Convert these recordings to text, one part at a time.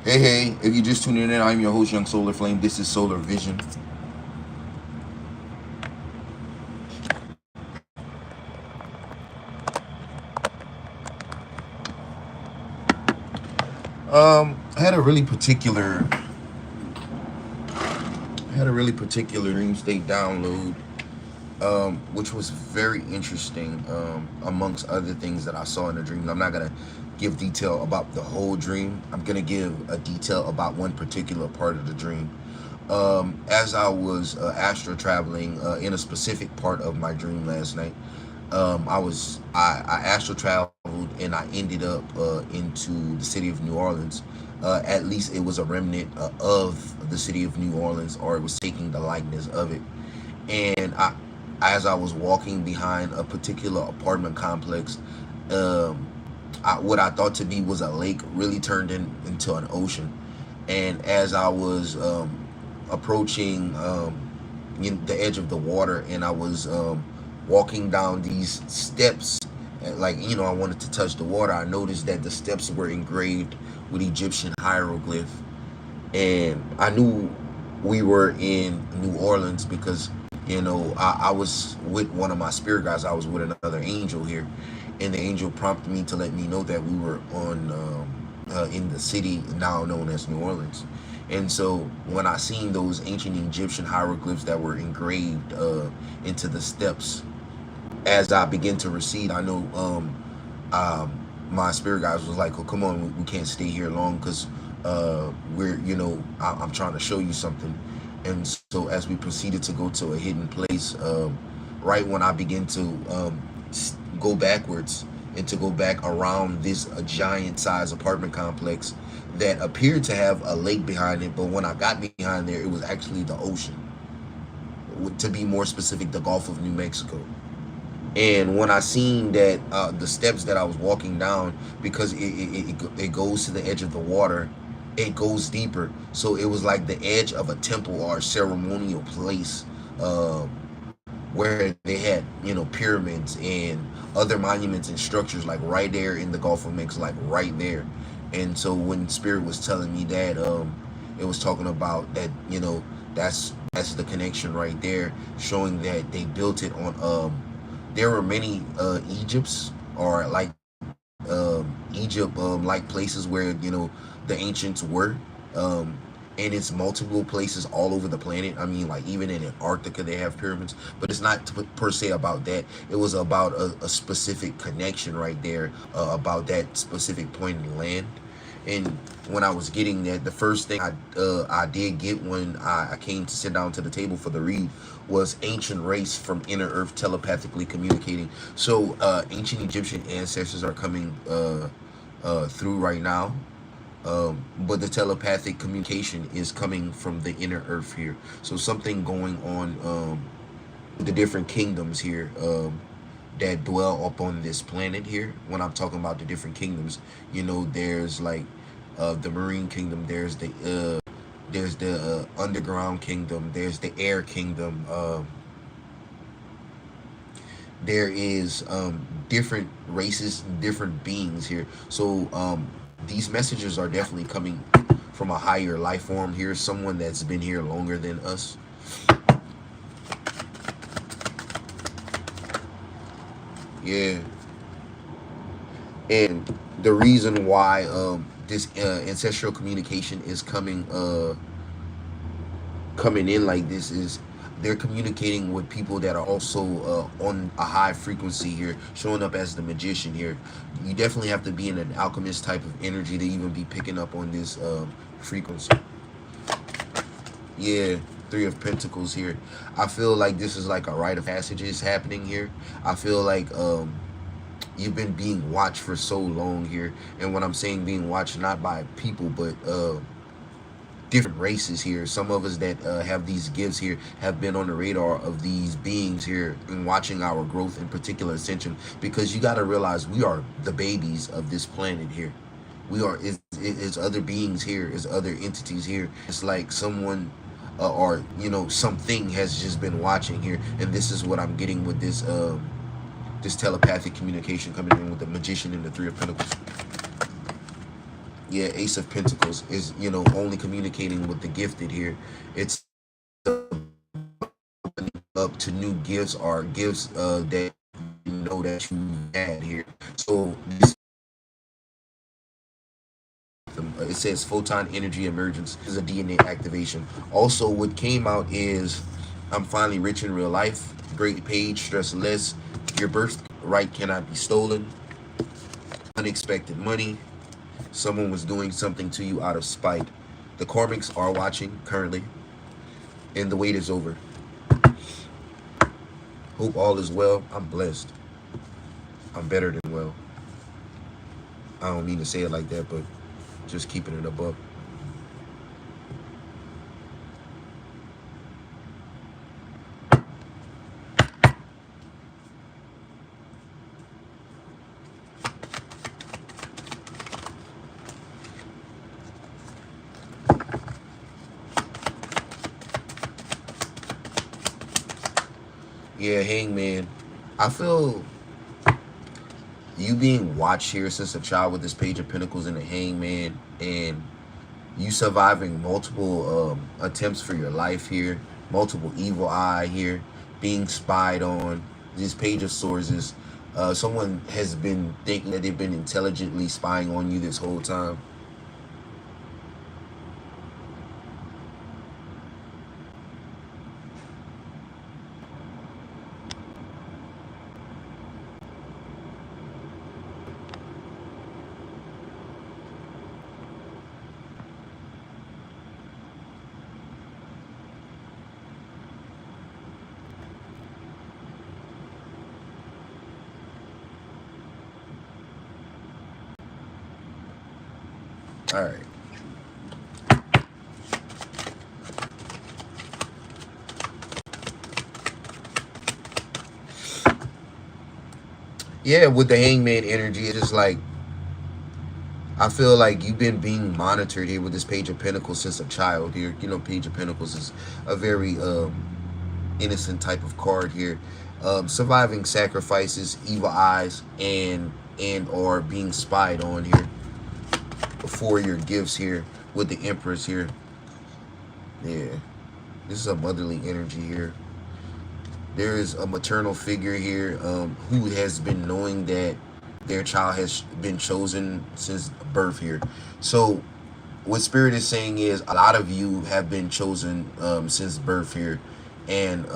Hey, if you just tuning in, I'm your host, Young Solar Flame. This is Solar Vision. I had a really particular dream state download, which was very interesting. Amongst other things that I saw in the dream, I'm not gonna give detail about the whole dream. I'm gonna give a detail about one particular part of the dream. As I was astral traveling in a specific part of my dream last night, I astral traveled and I ended up into the city of New Orleans. At least it was a remnant of the city of New Orleans, or it was taking the likeness of it. And as I was walking behind a particular apartment complex, um, what I thought to be was a lake really turned into an ocean. And as I was approaching the edge of the water, and I was walking down these steps, and I wanted to touch the water, I noticed that the steps were engraved with Egyptian hieroglyph. And I knew we were in New Orleans because I was with one of my spirit guides. I was with another angel here, and the angel prompted me to let me know that we were on in the city now known as New Orleans. And so when I seen those ancient Egyptian hieroglyphs that were engraved into the steps, as I begin to recede, I know my spirit guides was like, "Oh, come on, we can't stay here long because I'm trying to show you something." And so as we proceeded to go to a hidden place, right when I begin to go backwards and to go back around this a giant size apartment complex that appeared to have a lake behind it, but when I got behind there, it was actually the ocean. To be more specific, the Gulf of New Mexico. And when I seen that the steps that I was walking down, because it goes to the edge of the water, it goes deeper. So it was like the edge of a temple or a ceremonial place, uh, where they had pyramids and other monuments and structures like right there in the Gulf of Mexico, like right there. And so when Spirit was telling me that, it was talking about that, that's the connection right there, showing that they built it on there were many Egypts, or like Egypt like places where the ancients were, and it's multiple places all over the planet. I mean, like even in Antarctica they have pyramids, but it's not per se about that. It was about a specific connection right there, about that specific point in land. And when I was getting that, the first thing I did get when I came to sit down to the table for the read was ancient race from inner earth telepathically communicating. So ancient Egyptian ancestors are coming through right now. But the telepathic communication is coming from the inner earth here. So something going on the different kingdoms here that dwell upon this planet here. When I'm talking about the different kingdoms, there's like the marine kingdom, there's the underground kingdom, there's the air kingdom. There is different races, different beings here. So these messages are definitely coming from a higher life form here, someone that's been here longer than us. Yeah. And the reason why this ancestral communication is coming in like this is they're communicating with people that are also on a high frequency here, showing up as the magician here. You definitely have to be in an alchemist type of energy to even be picking up on this frequency. Yeah, Three of Pentacles here. I feel like this is like a rite of passage is happening here. I feel like you've been being watched for so long here. And when I'm saying being watched, not by people, but different races here. Some of us that have these gifts here have been on the radar of these beings here and watching our growth, in particular ascension, because you got to realize we are the babies of this planet here. We are is other beings here, is other entities here. It's like someone or you know, something has just been watching here, and this is what I'm getting with this this telepathic communication coming in with the Magician and the Three of Pentacles. Yeah, Ace of Pentacles is, you know, only communicating with the gifted here. It's up to new gifts or gifts that you know that you had here. So this, it says photon energy emergence. This is a DNA activation. Also, what came out is I'm finally rich in real life. Great page, stress less. Your birthright cannot be stolen. Unexpected money. Someone was doing something to you out of spite. The karmics are watching currently, and the wait is over. Hope all is well. I'm blessed. I'm better than well. I don't mean to say it like that, but just keeping it above. Yeah, Hangman. I feel you being watched here since a child with this Page of Pentacles and the Hangman, and you surviving multiple attempts for your life here, multiple evil eye here, being spied on. This Page of Swords is someone has been thinking that they've been intelligently spying on you this whole time. All right. Yeah, with the Hangman energy, it's just like I feel like you've been being monitored here with this Page of Pentacles since a child here. You know, Page of Pentacles is a very innocent type of card here. Surviving sacrifices, evil eyes, and or being spied on here for your gifts here with the Empress here. Yeah, this is a motherly energy here. There is a maternal figure here who has been knowing that their child has been chosen since birth here. So what Spirit is saying is a lot of you have been chosen since birth here. And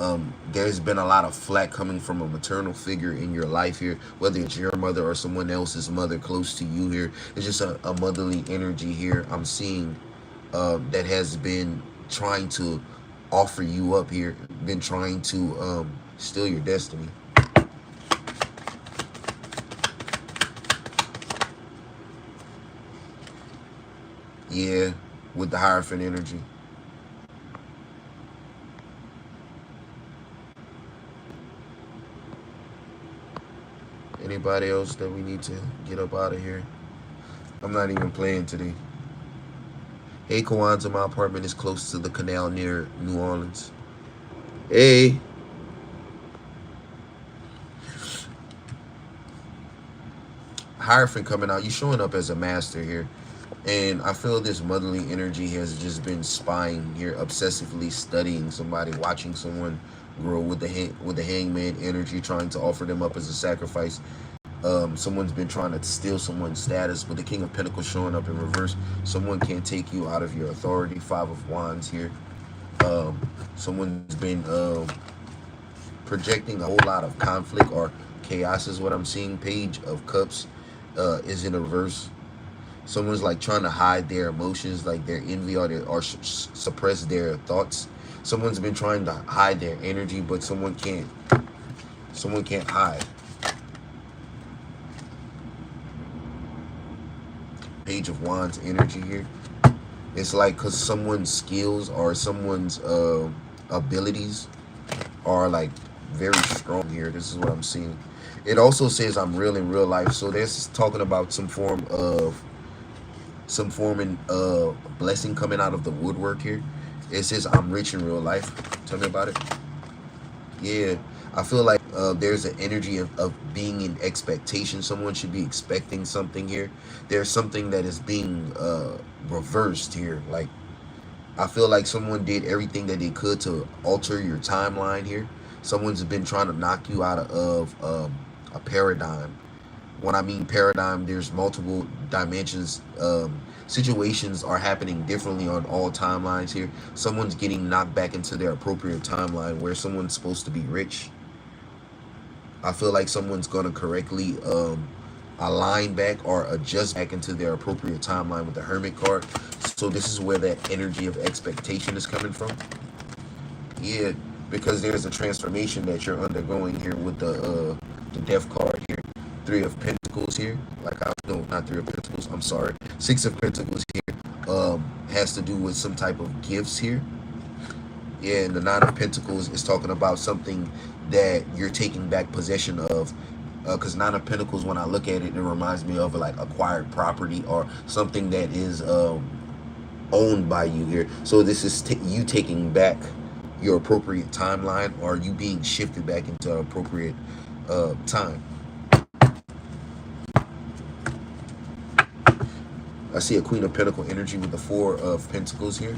there's been a lot of flack coming from a maternal figure in your life here, whether it's your mother or someone else's mother close to you here. It's just a motherly energy here I'm seeing that has been trying to offer you up here, been trying to steal your destiny. Yeah, with the Hierophant energy. Anybody else that we need to get up out of here? I'm not even playing today. Hey, Kwanzaa, my apartment is close to the canal near New Orleans. Hey. Hierophant coming out. You showing up as a master here. And I feel this motherly energy has just been spying here, obsessively studying somebody, watching someone grow with the Hangman energy, trying to offer them up as a sacrifice. Someone's been trying to steal someone's status, with the King of Pentacles showing up in reverse. Someone can't take you out of your authority. Five of Wands here. Someone's been projecting a whole lot of conflict or chaos is what I'm seeing. Page of Cups is in reverse. Someone's like trying to hide their emotions, like their envy or suppress their thoughts. Someone's been trying to hide their energy, but someone can't. Someone can't hide. Page of Wands energy here. It's like because someone's skills or someone's abilities are like very strong here. This is what I'm seeing. It also says I'm real in real life, so that's talking about some form in blessing coming out of the woodwork here. It says I'm rich in real life. Tell me about it. Yeah, I feel like there's an energy of being in expectation. Someone should be expecting something here. There's something that is being reversed here. Like, I feel like someone did everything that they could to alter your timeline here. Someone's been trying to knock you out of a paradigm. When I mean paradigm, there's multiple dimensions. Situations are happening differently on all timelines here. Someone's getting knocked back into their appropriate timeline where someone's supposed to be rich. I feel like someone's going to correctly align back or adjust back into their appropriate timeline with the Hermit card. So this is where that energy of expectation is coming from. Yeah, because there's a transformation that you're undergoing here with the Death card here. Three of Pentacles here. Like, I no, not Three of Pentacles. I'm sorry. Six of Pentacles here. Has to do with some type of gifts here. Yeah, and the Nine of Pentacles is talking about something that you're taking back possession of. Because Nine of Pentacles, when I look at it, it reminds me of like acquired property or something that is owned by you here. So this is you taking back your appropriate timeline, or you being shifted back into appropriate time. I see a Queen of Pentacle energy with the Four of Pentacles here.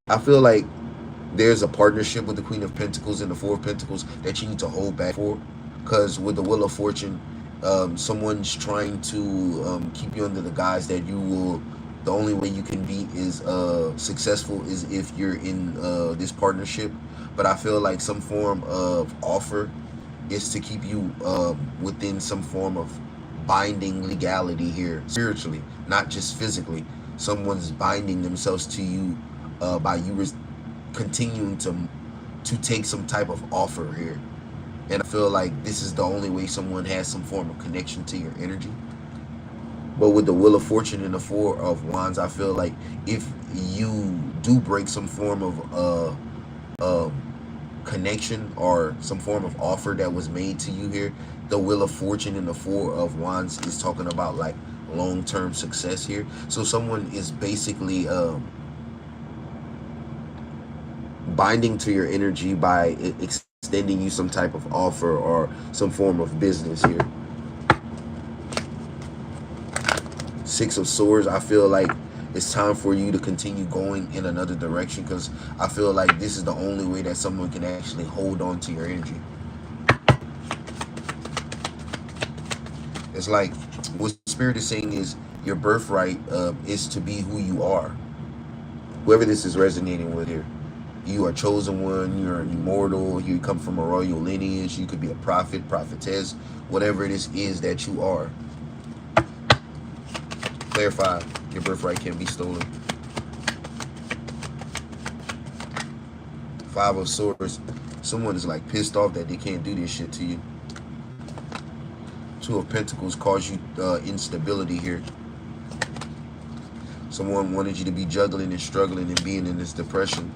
I feel like there's a partnership with the Queen of Pentacles and the Four of Pentacles that you need to hold back for. Because with the Wheel of Fortune, someone's trying to keep you under the guise that you will, the only way you can be is successful is if you're in this partnership. But I feel like some form of offer is to keep you within some form of binding legality here, spiritually, not just physically. Someone's binding themselves to you by you continuing to take some type of offer here. And I feel like this is the only way someone has some form of connection to your energy. But with the Wheel of Fortune and the Four of Wands, I feel like if you do break some form of connection or some form of offer that was made to you here, the Wheel of Fortune and the Four of Wands is talking about like long-term success here. So someone is basically binding to your energy by extending you some type of offer or some form of business here. Six of Swords, I feel like it's time for you to continue going in another direction, because I feel like this is the only way that someone can actually hold on to your energy. It's like what Spirit is saying is your birthright is to be who you are. Whoever this is resonating with here. You are chosen one, you're immortal, you come from a royal lineage, you could be a prophet, prophetess, whatever it is that you are. Clarify, your birthright can't be stolen. Five of Swords, someone is like pissed off that they can't do this shit to you. Two of Pentacles cause you instability here. Someone wanted you to be juggling and struggling and being in this depression.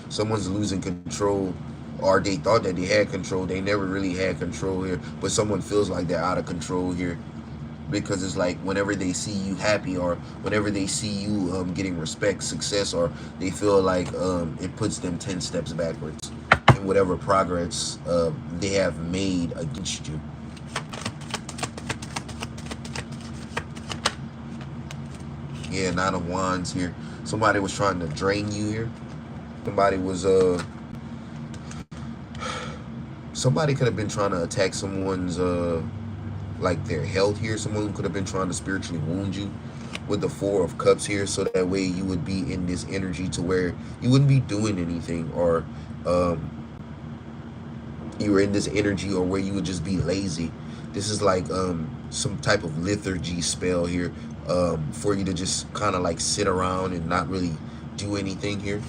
Someone's losing control, or they thought that they had control. They never really had control here, but someone feels like they're out of control here, because it's like whenever they see you happy, or whenever they see you getting respect, success, or they feel like it puts them 10 steps backwards in whatever progress they have made against you. Yeah, Nine of Wands here. Somebody was trying to drain you here. Somebody was somebody could have been trying to attack someone's like their health here. Someone could have been trying to spiritually wound you with the Four of Cups here, so that way you would be in this energy to where you wouldn't be doing anything, or you were in this energy, or where you would just be lazy. This is like some type of lethargy spell here, for you to just kind of like sit around and not really do anything here.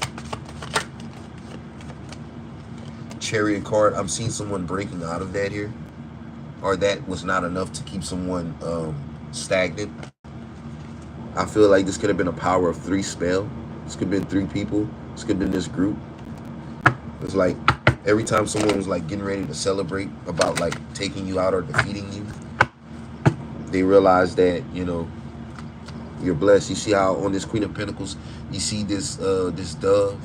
Chariot card, I'm seeing someone breaking out of that here. or that was not enough to keep someone stagnant. I feel like this could have been a power of 3 spell. This could have been 3 people. This could have been this group. It's like every time someone was like getting ready to celebrate about like taking you out or defeating you, they realized that, you know, you're blessed. You see how on this Queen of Pentacles, you see this this dove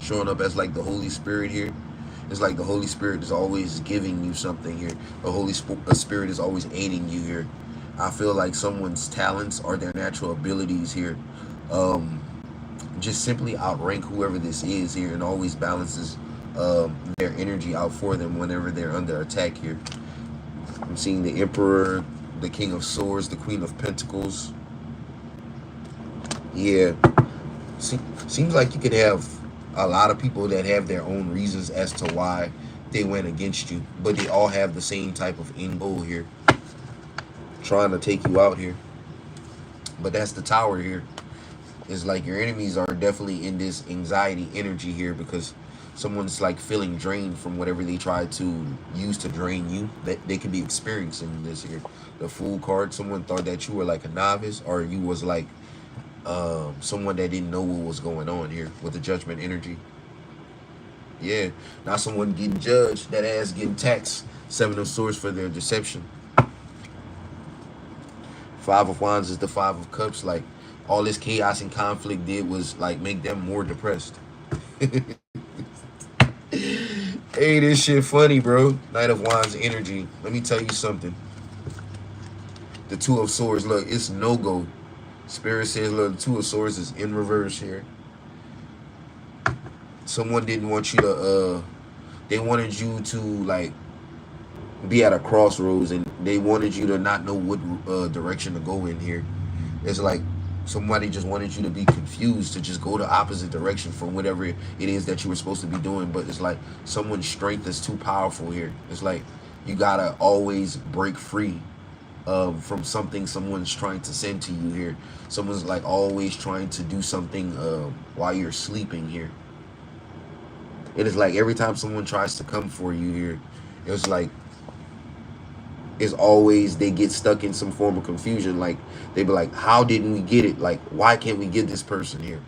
showing up as like the Holy Spirit here. It's like the Holy Spirit is always giving you something here. The Holy Spirit is always aiding you here. I feel like someone's talents or their natural abilities here just simply outrank whoever this is here, and always balances their energy out for them whenever they're under attack here. I'm seeing the Emperor, the King of Swords, the Queen of Pentacles. Yeah, seems like you could have a lot of people that have their own reasons as to why they went against you, but they all have the same type of end goal here, trying to take you out here. But that's the Tower here. It's like your enemies are definitely in this anxiety energy here, because someone's like feeling drained from whatever they try to use to drain you. That they could be experiencing this here. The Fool card, someone thought that you were like a novice, or you was like someone that didn't know what was going on here with the Judgment energy. Yeah, now someone getting judged, that ass getting taxed. 7 of Swords for their deception. 5 of Wands is the 5 of Cups. Like, all this chaos and conflict did was like make them more depressed. Hey, this shit funny, bro. Knight of Wands energy. Let me tell you something. The 2 of Swords, look, it's no-go. Spirit says, look, the 2 of Swords is in reverse here. Someone didn't want you to, they wanted you to, like, be at a crossroads, and they wanted you to not know what direction to go in here. It's like somebody just wanted you to be confused, to just go the opposite direction from whatever it is that you were supposed to be doing. But it's like someone's strength is too powerful here. It's like you gotta always break free from something someone's trying to send to you here. Someone's like always trying to do something while you're sleeping here. It is like every time someone tries to come for you here, it's like it's always they get stuck in some form of confusion. Like they be like, how didn't we get it? Like, why can't we get this person here?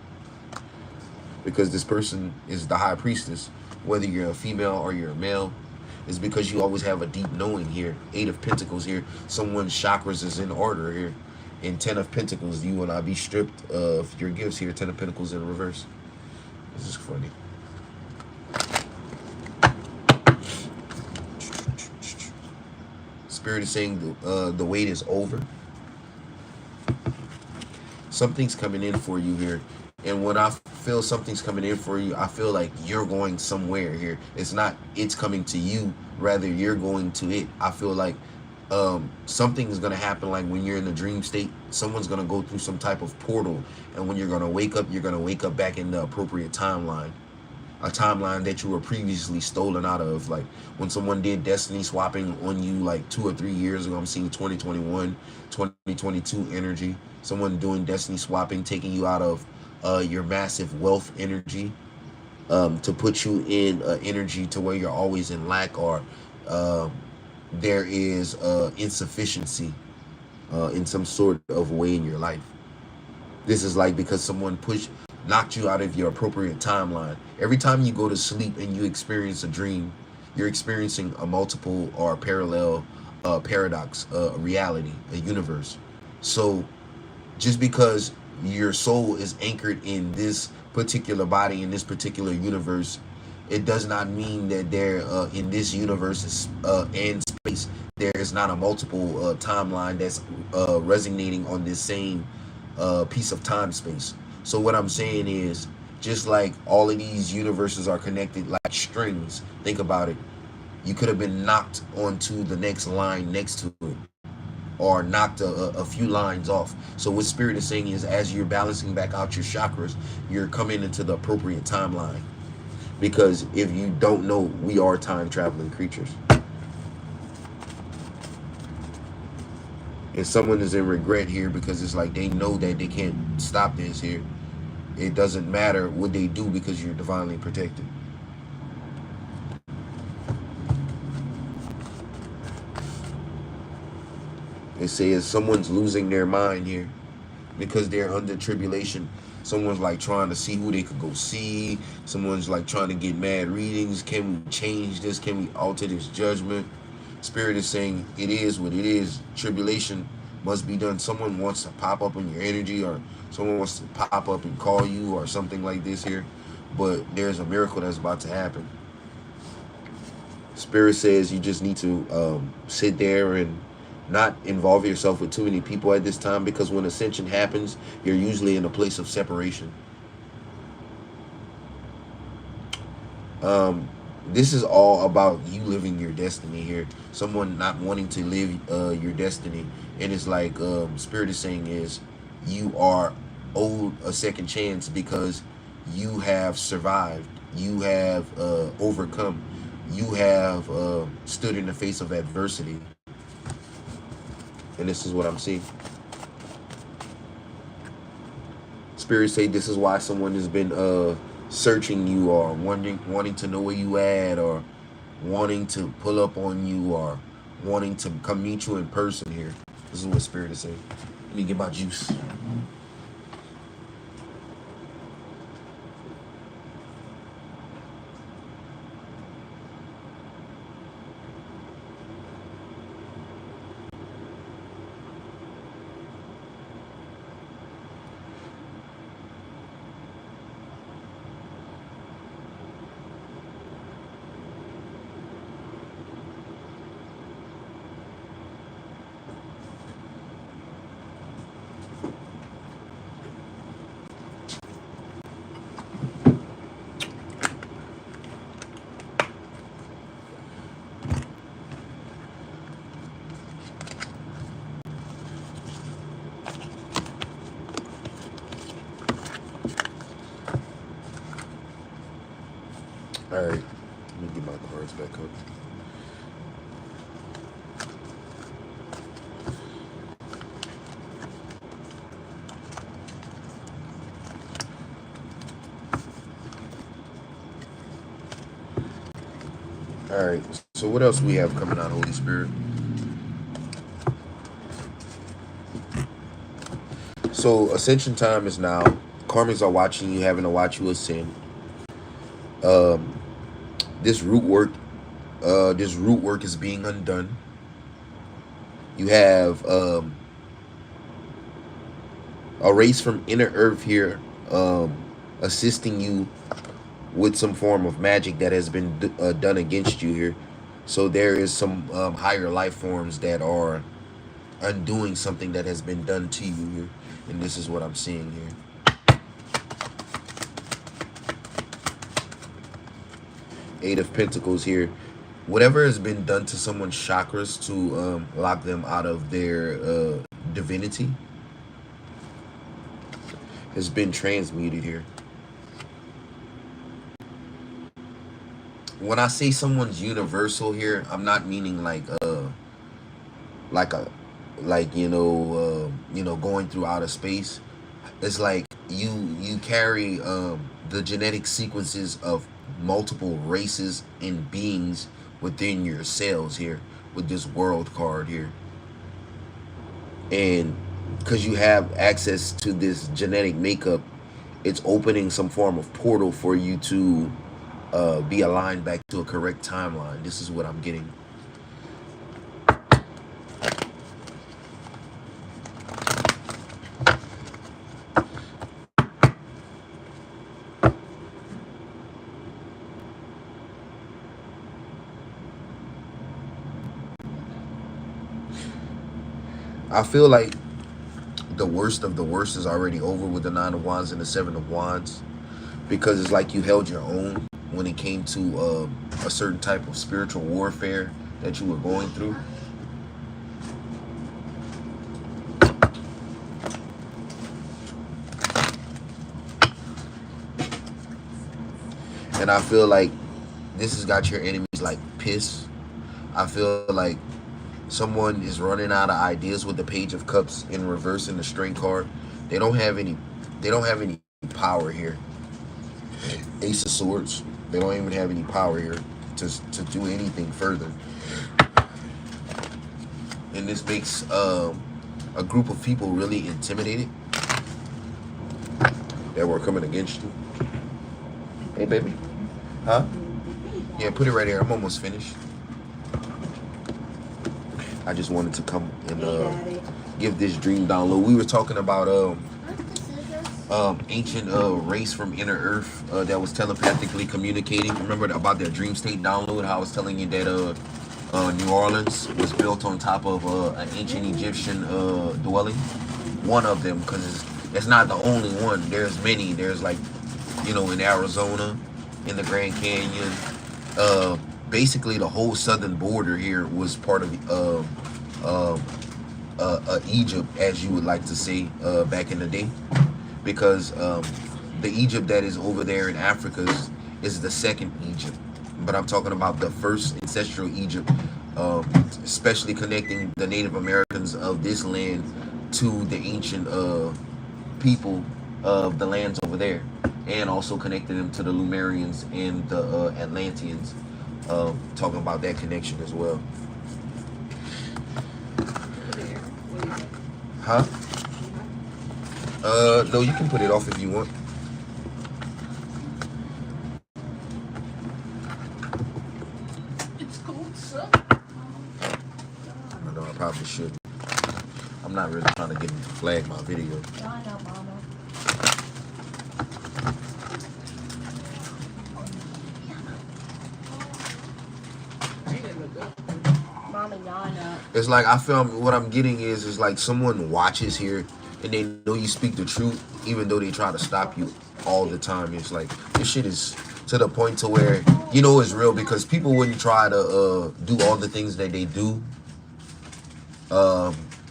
Because this person is the High Priestess. Whether you're a female or you're a male, it's because you always have a deep knowing here. 8 of Pentacles here. Someone's chakras is in order here. In 10 of Pentacles, you will not be stripped of your gifts here. 10 of Pentacles in reverse. This is funny. Spirit is saying the wait is over. Something's coming in for you here. And when I feel something's coming in for you, I feel like you're going somewhere here. It's not it's coming to you, rather you're going to it. I feel like something is going to happen. Like when you're in a dream state, someone's going to go through some type of portal. And when you're going to wake up back in the appropriate timeline. A timeline that you were previously stolen out of. Like when someone did destiny swapping on you like 2 or 3 years ago. I'm seeing 2021, 2022 energy. Someone doing destiny swapping, taking you out of your massive wealth energy to put you in energy to where you're always in lack, or there is insufficiency in some sort of way in your life. This is like because someone knocked you out of your appropriate timeline. Every time you go to sleep and you experience a dream, you're experiencing a multiple or parallel paradox, a reality, a universe. So just because your soul is anchored in this particular body, in this particular universe, it does not mean that there in this universe and space, there is not a multiple timeline that's resonating on this same piece of time space. So what I'm saying is, just like all of these universes are connected like strings, think about it. You could have been knocked onto the next line next to it, or knocked a few lines off. So what Spirit is saying is, as you're balancing back out your chakras, you're coming into the appropriate timeline. Because if you don't know, we are time traveling creatures. And someone is in regret here because it's like they know that they can't stop this here. It doesn't matter what they do because you're divinely protected. It says someone's losing their mind here because they're under tribulation. Someone's like trying to see who they could go see. Someone's like trying to get mad readings. Can we change this? Can we alter this judgment? Spirit is saying it is what it is. Tribulation must be done. Someone wants to pop up in your energy, or someone wants to pop up and call you or something like this here. But there's a miracle that's about to happen. Spirit says you just need to sit there and not involve yourself with too many people at this time, because when ascension happens, you're usually in a place of separation. This is all about you living your destiny here. Someone not wanting to live your destiny. And it's like Spirit is saying is you are owed a second chance because you have survived. You have overcome. You have stood in the face of adversity. And this is what I'm seeing. Spirit say this is why someone has been searching you, or wanting to know where you at, or wanting to pull up on you, or wanting to come meet you in person here. This is what Spirit is saying. Let me get my juice. All right, let me get my cards back up. All right, so what else we have coming out, Holy Spirit? So ascension time is now. Karmics are watching you, having to watch you ascend. This root work is being undone. You have a race from inner earth here, assisting you with some form of magic that has been done against you here. So there is some higher life forms that are undoing something that has been done to you here. And this is what I'm seeing here. Eight of Pentacles here. Whatever has been done to someone's chakras to lock them out of their divinity has been transmuted here. When I say someone's universal here, I'm not meaning like going through outer space. It's like you carry the genetic sequences of multiple races and beings within your cells here with this world card here. And because you have access to this genetic makeup, it's opening some form of portal for you to be aligned back to a correct timeline. This is what I'm getting. I feel like the worst of the worst is already over with the Nine of Wands and the Seven of Wands, because it's like you held your own when it came to a certain type of spiritual warfare that you were going through. And I feel like this has got your enemies like pissed. I feel like someone is running out of ideas with the Page of Cups in reverse in the Strength card. They don't have any power here. Ace of Swords. They don't even have any power here to do anything further. and this makes a group of people really intimidated that were coming against you. Hey, baby. Huh? Yeah, put it right here. I'm almost finished. I just wanted to come and give this dream download. We were talking about ancient race from inner earth that was telepathically communicating. Remember about that dream state download? How I was telling you that New Orleans was built on top of an ancient Egyptian dwelling. One of them, because it's not the only one. There's many. There's like, you know, in Arizona, in the Grand Canyon. Basically, the whole southern border here was part of Egypt, as you would like to say, back in the day. Because the Egypt that is over there in Africa is the second Egypt. But I'm talking about the first ancestral Egypt, especially connecting the Native Americans of this land to the ancient people of the lands over there, and also connecting them to the Lemurians and the Atlanteans, talking about that connection as well. Huh? No, you can put it off if you want. It's cold, sir. I know I probably should. I'm not really trying to get him to flag my video. I know, Mama. Mama, Yana. It's like I feel what I'm getting is like someone watches here and they know you speak the truth, even though they try to stop you all the time. It's like this shit is to the point to where you know it's real, because people wouldn't try to do all the things that they do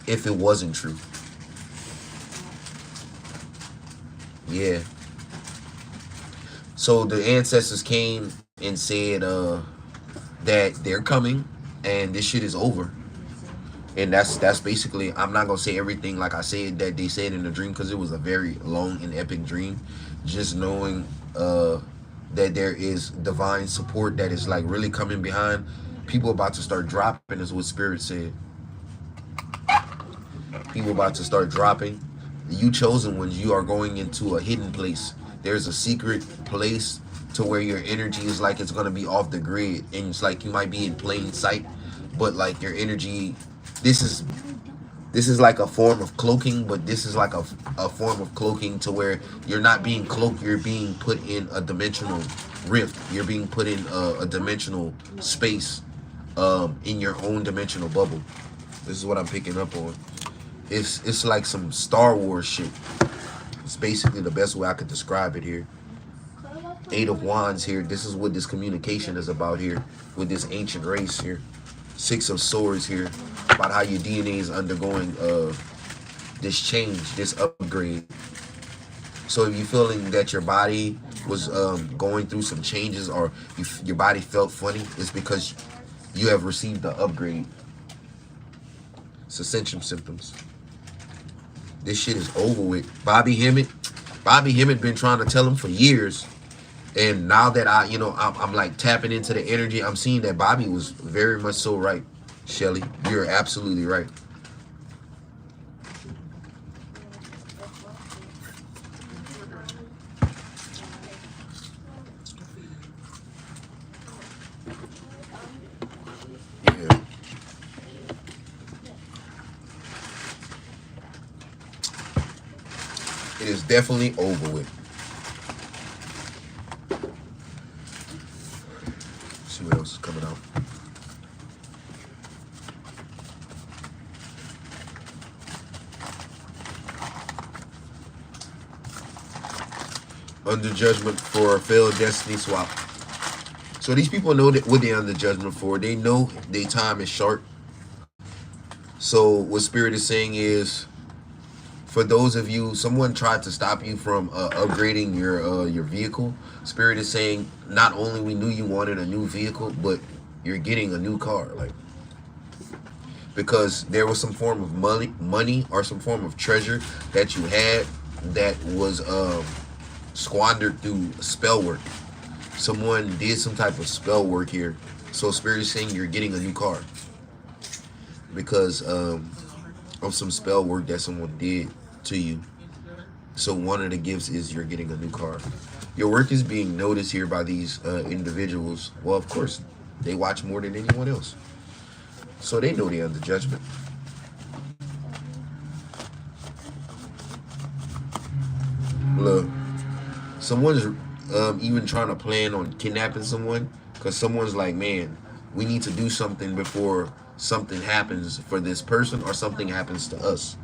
if it wasn't true. Yeah. So the ancestors came and said that they're coming and this shit is over. And that's basically, I'm not gonna say everything like I said that they said in the dream, because it was a very long and epic dream. Just knowing that there is divine support that is like really coming behind. People about to start dropping is what Spirit said. People about to start dropping. You chosen ones, you are going into a hidden place. There's a secret place to where your energy is like it's gonna be off the grid, and it's like you might be in plain sight, but like your energy, this is like a form of cloaking, but this is like a form of cloaking to where you're not being cloaked, you're being put in a dimensional rift, you're being put in a dimensional space, in your own dimensional bubble. This is what I'm picking up on. It's like some Star Wars shit. It's basically the best way I could describe it here. 8 of Wands here. This is what this communication is about here with this ancient race here. 6 of Swords here, about how your DNA is undergoing this change, this upgrade. So if you're feeling that your body was going through some changes, or your body felt funny, it's because you have received the upgrade. It's ascension symptoms. This shit is over with. Bobby Hemmett been trying to tell him for years. And now that I'm like tapping into the energy, I'm seeing that Bobby was very much so right. Shelly, you're absolutely right. Yeah. It is definitely over with. See what else is coming out. Under judgment for a failed destiny swap. So these people know that what they're under judgment for. They know their time is short. So what Spirit is saying is, for those of you, someone tried to stop you from upgrading your vehicle. Spirit is saying, not only we knew you wanted a new vehicle, but you're getting a new car, like, because there was some form of money or some form of treasure that you had that was squandered through spell work. Someone did some type of spell work here. So Spirit is saying you're getting a new car. because of some spell work that someone did to you. So one of the gifts is you're getting a new car. Your work is being noticed here by these individuals. Well, of course, they watch more than anyone else, so they know they're under judgment. Look, someone's even trying to plan on kidnapping someone because someone's like, man, we need to do something before something happens for this person or something happens to us.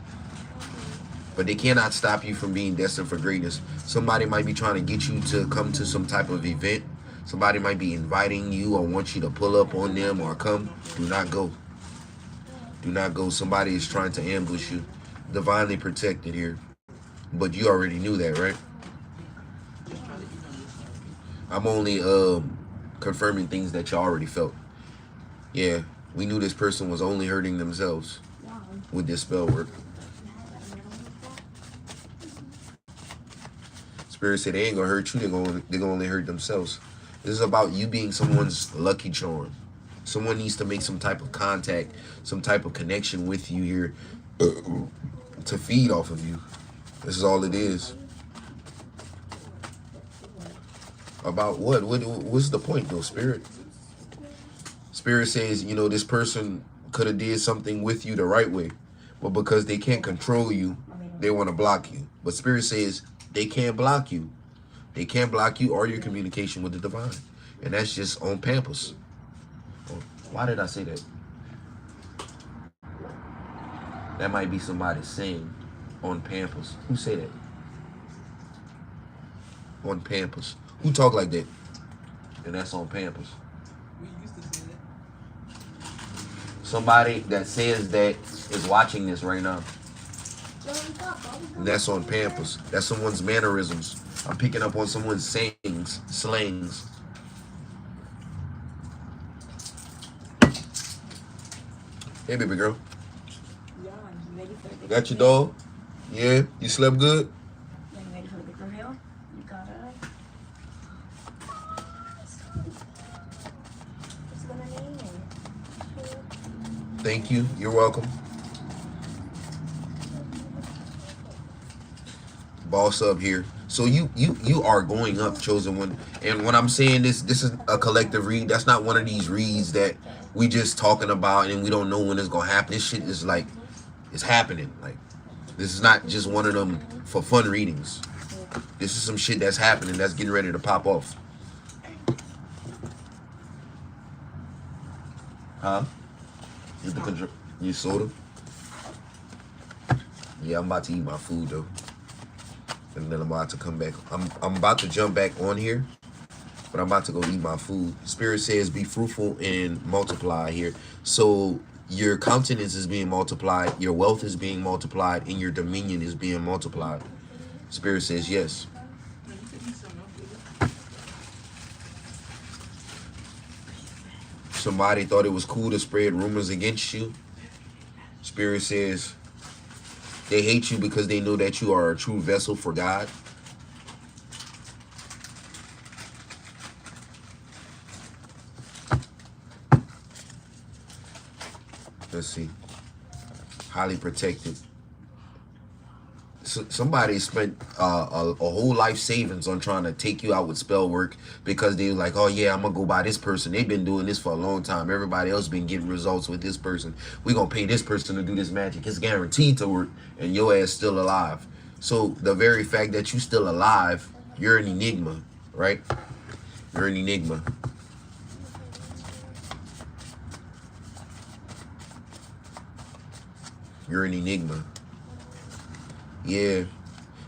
But they cannot stop you from being destined for greatness. Somebody might be trying to get you to come to some type of event. Somebody might be inviting you or want you to pull up on them or come. Do not go. Do not go. Somebody is trying to ambush you. Divinely protected here. But you already knew that, right? I'm only confirming things that you already felt. Yeah, we knew this person was only hurting themselves with this spell work. Spirit said they ain't gonna hurt you, they're gonna only hurt themselves. This is about you being someone's lucky charm. Someone needs to make some type of contact, some type of connection with you here to feed off of you. This is all it is. About what? What's the point though, Spirit? Spirit says, you know, this person could have did something with you the right way, but because they can't control you, they want to block you. But Spirit says they can't block you. They can't block you or your communication with the divine. And that's just on Pampers. Why did I say that? That might be somebody saying on Pampers. Who say that? On Pampers. Who talk like that? And that's on Pampers. We used to say that. Somebody that says that is watching this right now. And that's on Pampers. That's someone's mannerisms. I'm picking up on someone's sayings, slangs. Hey, baby girl. Yeah, you ready for the Got your dog? Yeah? You slept good? Yeah, you ready for the big reveal? You got it. What's gonna name it? Thank you. You're welcome. Boss up here. So you are going up, chosen one. And when I'm saying this is a collective read. That's not one of these reads that we just talking about and we don't know when it's gonna happen. This shit is like, it's happening. Like, this is not just one of them for fun readings. This is some shit that's happening that's getting ready to pop off. Huh? Get the control. You soda? Yeah, I'm about to eat my food though. And then I'm about to come back. I'm about to jump back on here, but I'm about to go eat my food. Spirit says be fruitful and multiply here. So your countenance is being multiplied, your wealth is being multiplied, and your dominion is being multiplied. Spirit says yes. Somebody thought it was cool to spread rumors against you. Spirit says they hate you because they know that you are a true vessel for God. Let's see. Highly protected. So somebody spent a whole life savings on trying to take you out with spell work because they were like, oh yeah, I'm gonna go by this person. They've been doing this for a long time. Everybody else been getting results with this person. We're gonna pay this person to do this magic. It's guaranteed to work, and your ass still alive. So the very fact that you still alive, you're an enigma, right? You're an enigma. You're an enigma. Yeah,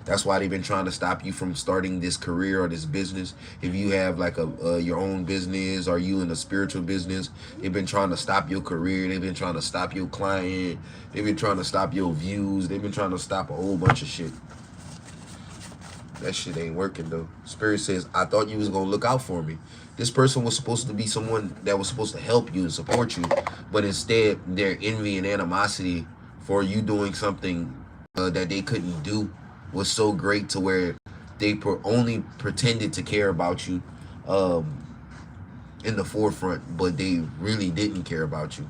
that's why they've been trying to stop you from starting this career or this business. If you have like your own business or you in a spiritual business, they've been trying to stop your career. They've been trying to stop your client. They've been trying to stop your views. They've been trying to stop a whole bunch of shit. That shit ain't working though. Spirit says, I thought you was gonna look out for me. This person was supposed to be someone that was supposed to help you and support you, but instead their envy and animosity for you doing something that they couldn't do was so great to where they only pretended to care about you in the forefront, but they really didn't care about you.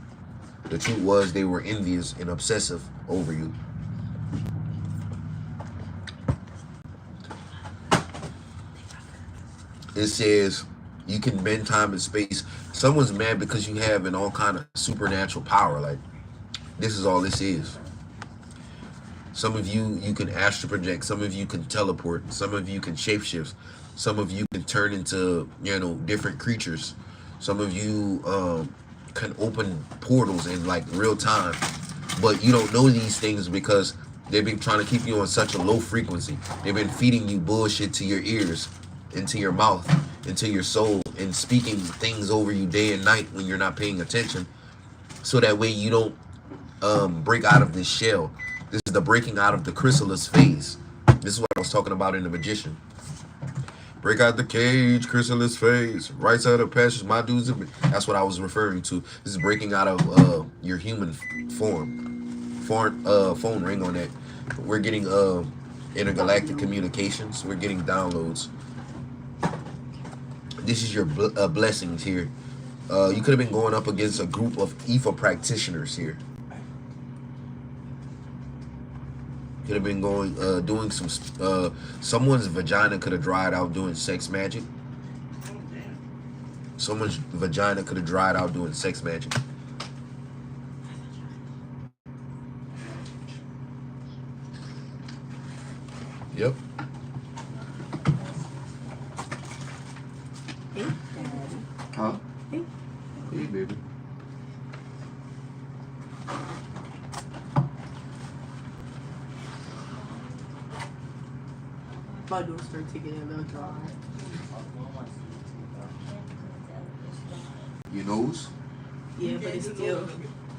The truth was they were envious and obsessive over you. It says you can bend time and space. Someone's mad because you have an all kind of supernatural power. Like, this is all this is. Some of you can astral project. Some of you can teleport. Some of you can shapeshift. Some of you can turn into, you know, different creatures. Some of you can open portals in like real time. But you don't know these things because they've been trying to keep you on such a low frequency. They've been feeding you bullshit to your ears, into your mouth, into your soul, and speaking things over you day and night when you're not paying attention. So that way you don't break out of this shell. This is the breaking out of the chrysalis phase. This is what I was talking about in The Magician. Break out the cage, chrysalis phase. Right side of the passage, my dudes. That's what I was referring to. This is breaking out of your human form. Phone ring on that. We're getting intergalactic communications. We're getting downloads. This is your blessings here. You could have been going up against a group of Ifa practitioners here. Could have been going, doing some, someone's vagina could have dried out doing sex magic. Someone's vagina could have dried out doing sex magic. Yep. Hey, Daddy. Huh? Hey. Hey, baby. My nose started taking a little dry. Your nose? Yeah, but it's still.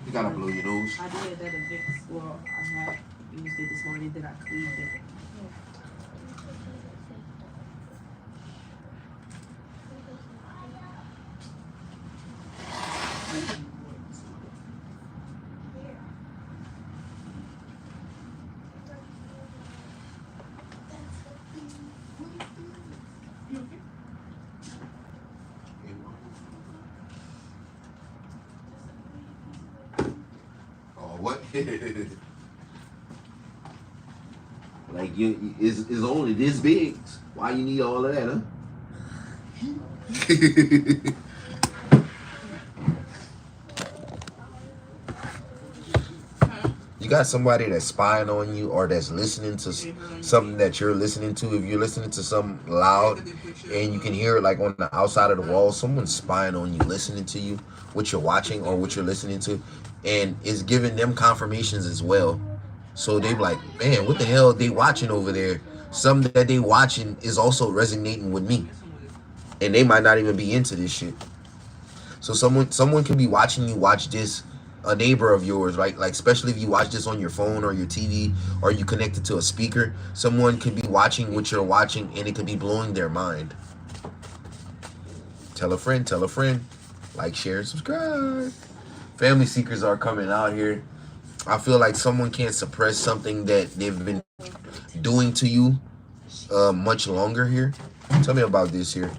You gotta blow your nose. I did that at Vic's. Well, I had used it this morning, then I cleaned it. Oh, what? Like it's only this big. Why you need all of that, huh? You got somebody that's spying on you or that's listening to something that you're listening to. If you're listening to something loud and you can hear it like on the outside of the wall, someone's spying on you, listening to you, what you're watching or what you're listening to, and it's giving them confirmations as well. So they be like, man, what the hell are they watching over there? Something that they watching is also resonating with me. And they might not even be into this shit. So someone can be watching you watch this, a neighbor of yours, right? Like, especially if you watch this on your phone or your TV or you connected to a speaker, someone could be watching what you're watching and it could be blowing their mind. Tell a friend, like, share, subscribe. Family secrets are coming out here. I feel like someone can't suppress something that they've been doing to you much longer here. Tell me about this here.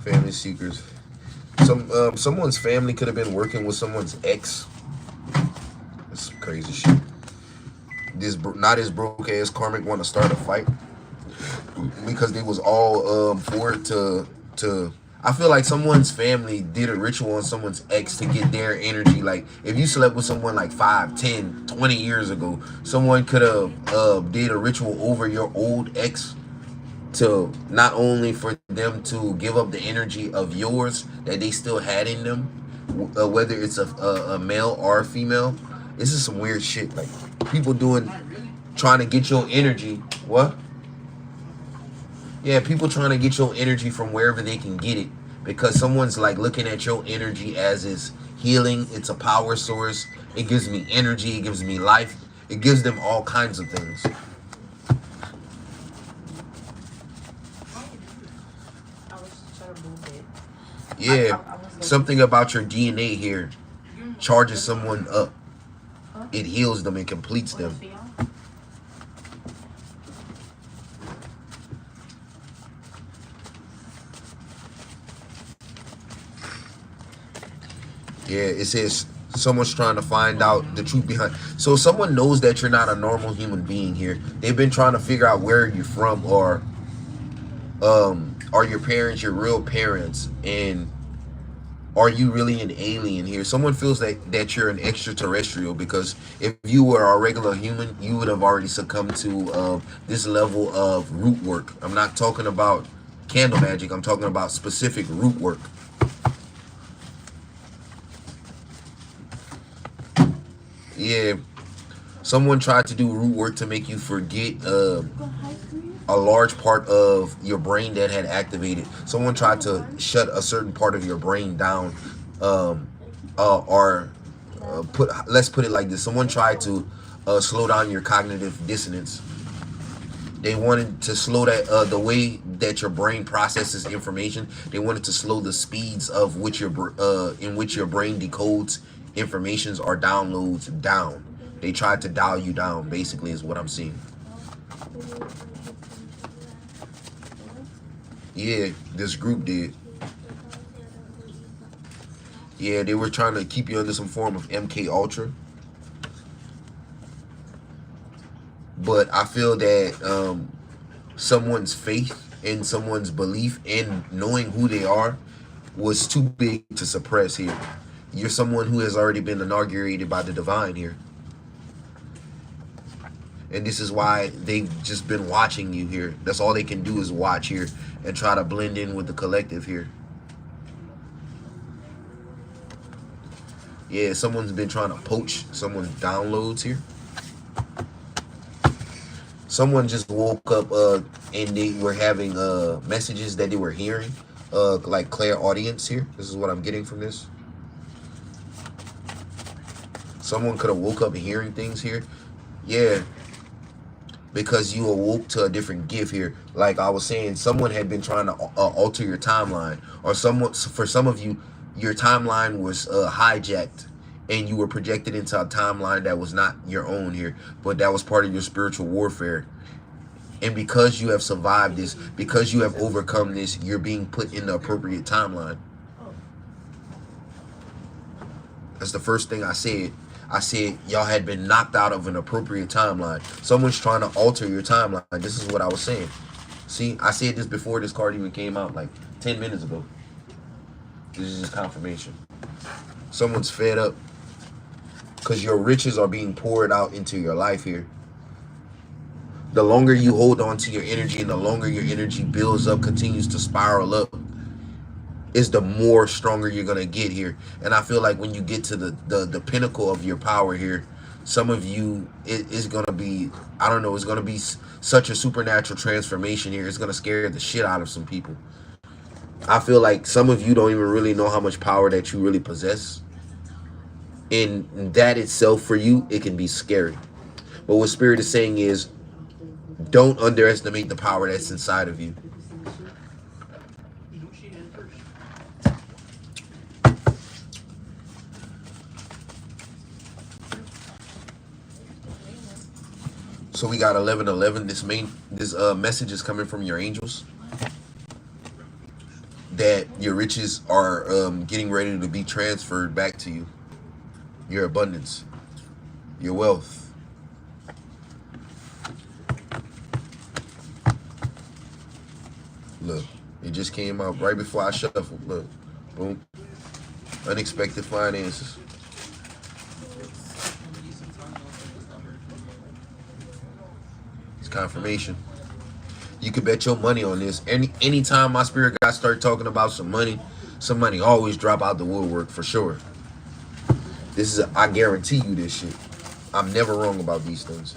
Family secrets. Someone's family could have been working with someone's ex. That's some crazy shit. Not his broke ass karmic want to start a fight because they was all for it to. I feel like someone's family did a ritual on someone's ex to get their energy. Like, if you slept with someone like 5, 10, 20 years ago, someone could have did a ritual over your old ex to not only for them to give up the energy of yours that they still had in them, whether it's a male or a female. This is some weird shit. Like, people trying to get your energy. What? Yeah, people trying to get your energy from wherever they can get it, because someone's like looking at your energy as is healing. It's a power source. It gives me energy. It gives me life. It gives them all kinds of things. Yeah, something about your DNA here charges someone up. It heals them and completes them. Yeah, it says someone's trying to find out the truth behind. So someone knows that you're not a normal human being here. They've been trying to figure out where you're from, or are your parents your real parents, and are you really an alien here? Someone feels that you're an extraterrestrial, because if you were a regular human, you would have already succumbed to this level of root work. I'm not talking about candle magic. I'm talking about specific root work. Yeah, someone tried to do root work to make you forget a large part of your brain that had activated. Someone tried to shut a certain part of your brain down, or let's put it like this: someone tried to slow down your cognitive dissonance. They wanted to slow that the way that your brain processes information. They wanted to slow the speeds of which in which your brain decodes informations or downloads down. They tried to dial you down, basically, is what I'm seeing. Yeah, this group did. Yeah, they were trying to keep you under some form of MK Ultra. But I feel that someone's faith and someone's belief in knowing who they are was too big to suppress here. You're someone who has already been inaugurated by the divine here. And this is why they've just been watching you here. That's all they can do is watch here and try to blend in with the collective here. Yeah, someone's been trying to poach someone's downloads here. Someone just woke up and they were having messages that they were hearing, like clairaudience here. This is what I'm getting from this. Someone could have woke up hearing things here. Yeah, because you awoke to a different gift here. Like I was saying, someone had been trying to alter your timeline, or for some of you, your timeline was hijacked, and you were projected into a timeline that was not your own here, but that was part of your spiritual warfare. And because you have survived this, because you have overcome this, you're being put in the appropriate timeline. That's the first thing I said. I said y'all had been knocked out of an appropriate timeline. Someone's trying to alter your timeline. This is what I was saying. See, I said this before this card even came out, like 10 minutes ago. This is just confirmation. Someone's fed up because your riches are being poured out into your life here. The longer you hold on to your energy and the longer your energy builds up, continues to spiral up, is the more stronger you're going to get here. And I feel like when you get to the pinnacle of your power here, some of you, it is going to be, I don't know, it's going to be such a supernatural transformation here. It's going to scare the shit out of some people. I feel like some of you don't even really know how much power that you really possess. And that itself for you, it can be scary. But what Spirit is saying is, don't underestimate the power that's inside of you. So we got 11:11. This message is coming from your angels that your riches are getting ready to be transferred back to you. Your abundance, your wealth. Look, it just came out right before I shuffled. Look, boom. Unexpected finances. It's confirmation. You can bet your money on this. Anytime my spirit guys start talking about some money always drop out the woodwork for sure. This is I guarantee you this shit. I'm never wrong about these things.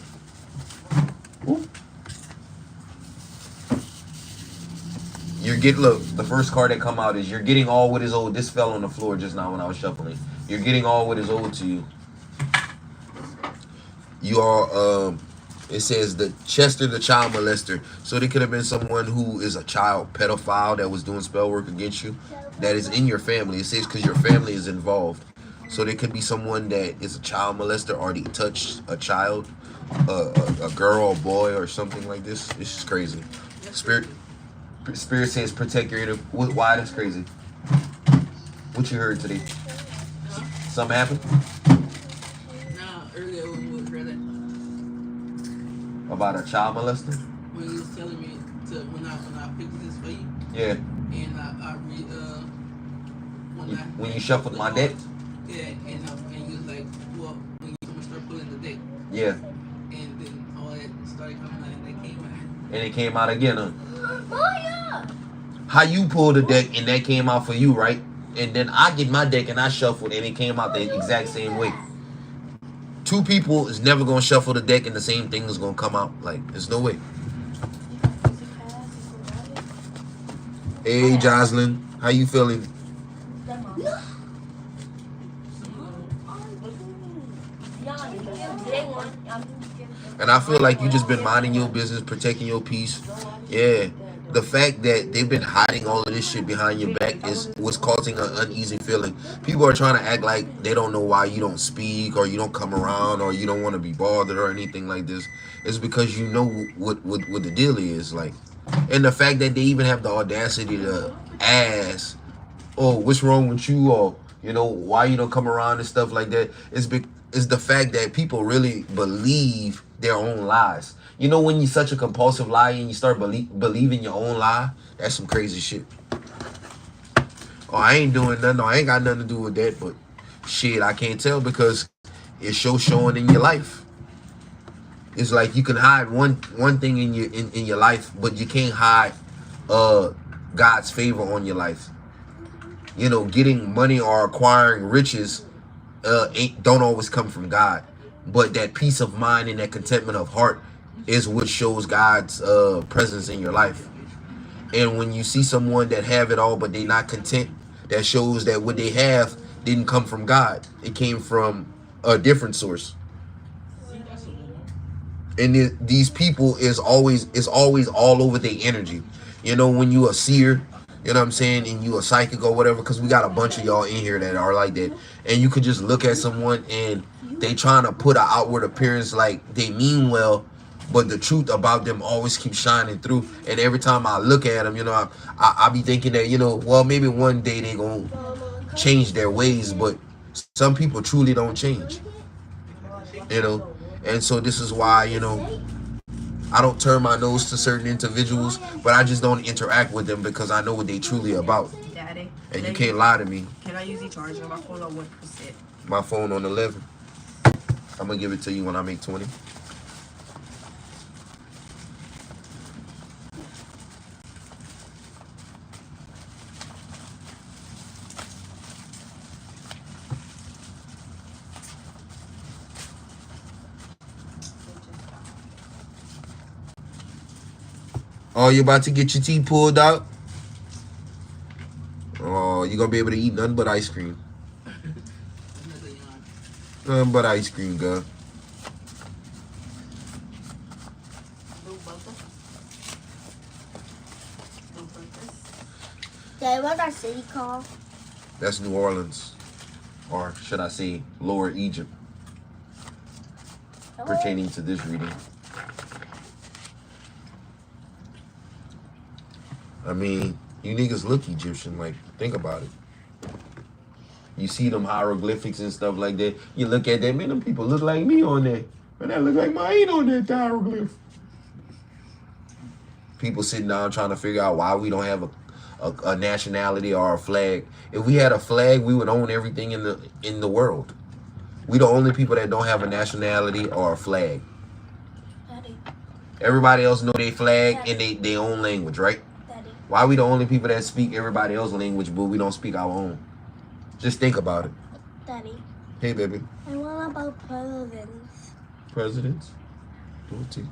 Ooh. Look, the first card that come out is you're getting all what is owed. This fell on the floor just now when I was shuffling. You're getting all what is owed to you. You are it says the Chester, the child molester. So there could have been someone who is a child pedophile that was doing spell work against you. That is in your family. It says because your family is involved. So there could be someone that is a child molester or they touched a child, a girl or boy or something like this. This is crazy. Spirit says protect your inner. Why? That's crazy. What you heard today? Something happened? Nah, earlier when we read it, About a child molester? when you was telling me to when I fix this for you, Yeah. and I read When you shuffled my deck? Yeah, and you was like, well, when you start pulling the deck, Yeah. and then all that started coming out, and that came out. And it came out again, huh? Oh yeah. How you pulled the deck and that came out for you, right? And then I get my deck and I shuffled and it came out the exact same way. Two people is never gonna shuffle the deck and the same thing is gonna come out. Like, there's no way. Hey, Jocelyn, how you feeling? And I feel like you just been minding your business, protecting your peace. Yeah. The fact that they've been hiding all of this shit behind your back is what's causing an uneasy feeling. People are trying to act like they don't know why you don't speak or you don't come around or you don't want to be bothered or anything like this. It's because you know what the deal is. Like, and the fact that they even have the audacity to ask, oh, what's wrong with you? Or, you know, why you don't come around and stuff like that. It's the fact that people really believe their own lies. You know, when you're such a compulsive liar and you start believing your own lie, that's some crazy shit. Oh, I ain't doing nothing. No, I ain't got nothing to do with that. But shit, I can't tell because it's showing in your life. It's like you can hide one thing in your life, but you can't hide God's favor on your life. You know, getting money or acquiring riches don't always come from God, but that peace of mind and that contentment of heart is what shows God's presence in your life. And when you see someone that have it all but they not content, that shows that what they have didn't come from God. It came from a different source. And these people is always all over their energy. You know, when you a seer, you know what I'm saying, and you a psychic or whatever, because we got a bunch of y'all in here that are like that. And you could just look at someone and they trying to put an outward appearance like they mean well, but the truth about them always keeps shining through. And every time I look at them, you know, I be thinking that, you know, well, maybe one day they gonna change their ways, but some people truly don't change, you know. And so this is why, you know, I don't turn my nose to certain individuals, but I just don't interact with them because I know what they truly about. Daddy, and you can't lie to me. Can I use the charger on my phone on 1%? My phone on 11. I'm gonna give it to you when I make 20. Oh, you about to get your teeth pulled out? Oh, you gonna be able to eat nothing but ice cream. Nothing but ice cream, girl. Dad, what's that city called? That's New Orleans. Or should I say Lower Egypt. Pertaining to this reading. I mean, you niggas look Egyptian. Like, think about it. You see them hieroglyphics and stuff like that. You look at that, man, them people look like me on there. Man, that look like mine on that hieroglyph. People sitting down trying to figure out why we don't have a nationality or a flag. If we had a flag, we would own everything in the world. We the only people that don't have a nationality or a flag. Daddy. Everybody else know their flag and they own language, right? Daddy. Why we the only people that speak everybody else's language, but we don't speak our own? Just think about it. Daddy. Hey, baby. And what about presidents? Presidents? Don't you?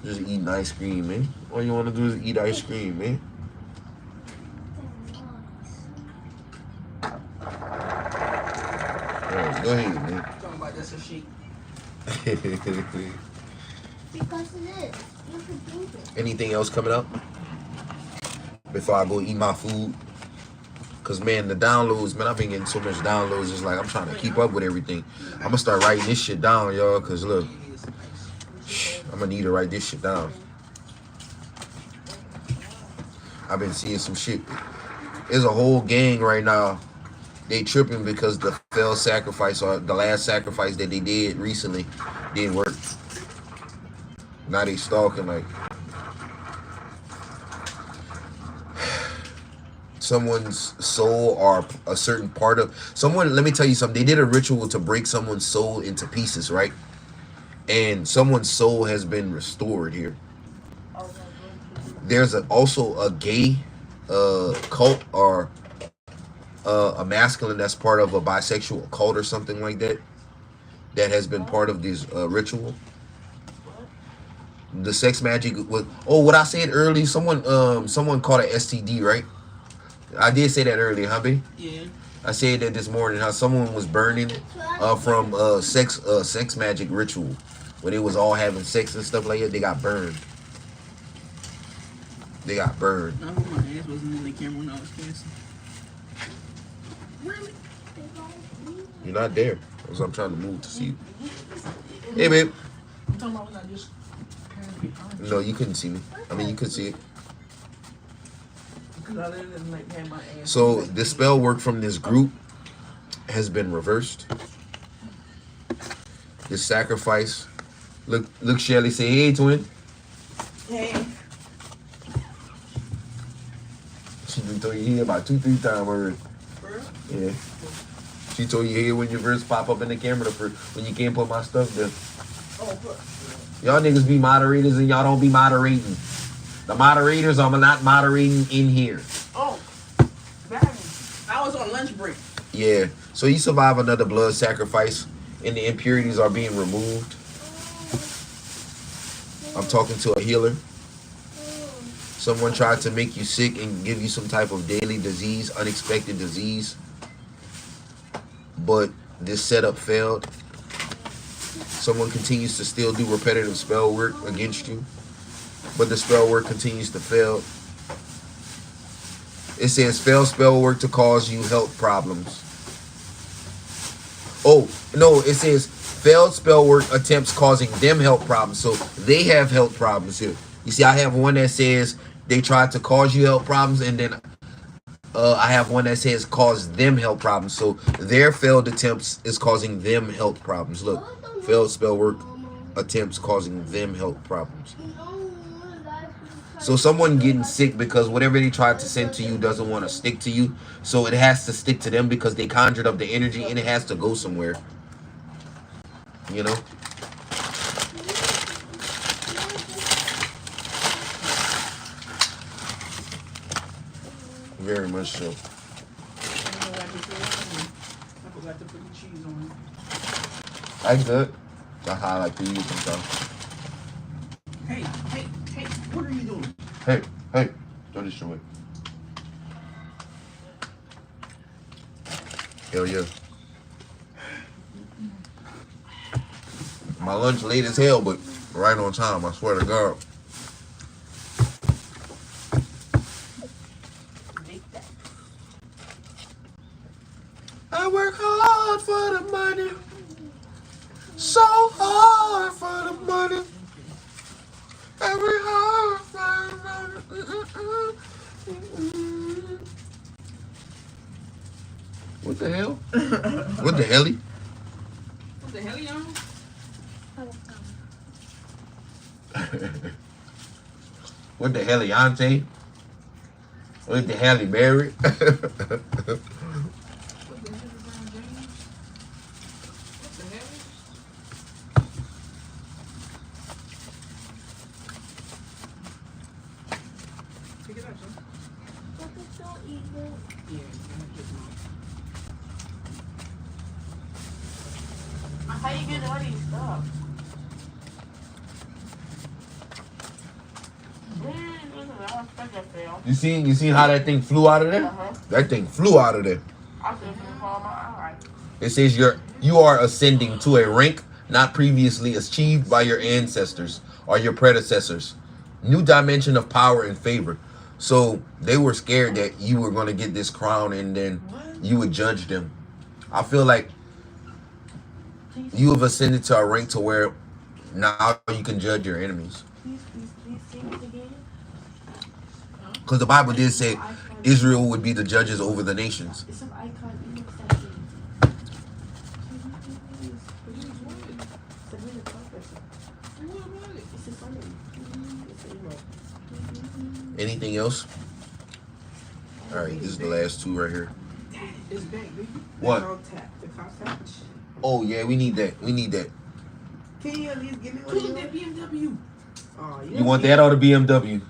Just eating ice cream, man. All you want to do is eat ice cream, man. Alright, go ahead, man. Talking about that's a shake. Because it is. You can drink it. Anything else coming up? before I go eat my food. Cause man, the downloads, man, I've been getting so much downloads. It's like I'm trying to keep up with everything. I'm gonna start writing this shit down, y'all. Cause look, I'm gonna need to write this shit down. I've been seeing some shit. There's a whole gang right now. They tripping because the failed sacrifice or the last sacrifice that they did recently didn't work. Now they stalking like someone's soul or a certain part of someone. Let me tell you something. They did a ritual to break someone's soul into pieces, right? And someone's soul has been restored here. There's also a gay cult or a masculine that's part of a bisexual cult or something like that that has been part of this ritual. The sex magic was what I said earlier. Someone called it STD, right? I did say that earlier, huh, B? Yeah. I said that this morning how someone was burning from sex magic ritual when they was all having sex and stuff like that. They got burned. They got burned. I hope my ass wasn't in the camera when I was casting. Really? You're not there. That's what I'm trying to move to see you. Hey, babe. I'm talking about when I just No, you couldn't see me. I mean, you could see it. because I didn't like have my ass. So the spell work from this group has been reversed. This sacrifice. Look, Shelly, say hey, twin. Hey. She been told you here about 2-3 times already. For real? Yeah. She told you here when your verse pop up in the camera when you can't put my stuff there. Oh, what? Y'all niggas be moderators and y'all don't be moderating. The moderators are not moderating in here. Oh, bang. I was on lunch break. Yeah. So you survive another blood sacrifice and the impurities are being removed. I'm talking to a healer. Someone tried to make you sick and give you some type of daily disease, unexpected disease. But this setup failed. Someone continues to still do repetitive spell work against you. But the spell work continues to fail. It says fail spell work to cause you health problems. Oh, no, it says failed spell work attempts causing them health problems. So they have health problems here. You see, I have one that says they tried to cause you health problems, and then I have one that says cause them health problems. So their failed attempts is causing them health problems. Look, failed spell work attempts causing them health problems. So someone getting sick because whatever they tried to send to you doesn't want to stick to you. So it has to stick to them because they conjured up the energy and it has to go somewhere. You know? Very much so. I forgot to put the cheese on it. I good. That's how I like to eat it sometimes. Hey, what are you doing? Hey, throw this away. Hell yeah. My lunch late as hell, but right on time, I swear to God. I work hard for the money. So hard for the money. Every hard for the money. What the hell? What the helly? What the hell, y'all? What the hell, Yante? What the hell, Barry? What the hell is Brown James? What the hell? Pick it up, son. Yeah, How you get all these stuff? You seen how that thing flew out of there? That thing flew out of there. It says you are ascending to a rank not previously achieved by your ancestors or your predecessors. New dimension of power and favor. So they were scared that you were going to get this crown and then you would judge them. I feel like you have ascended to a rank to where now you can judge your enemies. Please sing it again. Because the Bible did say Israel would be the judges over the nations. It's some icon image that thing. Anything else? All right, this is the last two right here. It's back, baby. What? The car touch. Oh yeah, we need that. We need that. Can you at least give me one? Look at that BMW. Oh, You want that or the BMW?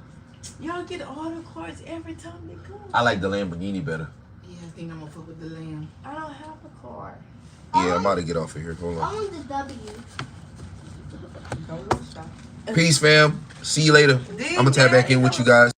Y'all get all the cards every time they come. I like the Lamborghini better. Yeah, I think I'm gonna fuck with the lamb. I don't have a card. Yeah, I'm about to get off of here. Hold I on. want the W. Don't stop. Peace, fam. See you later. I'm gonna tap back in with you guys.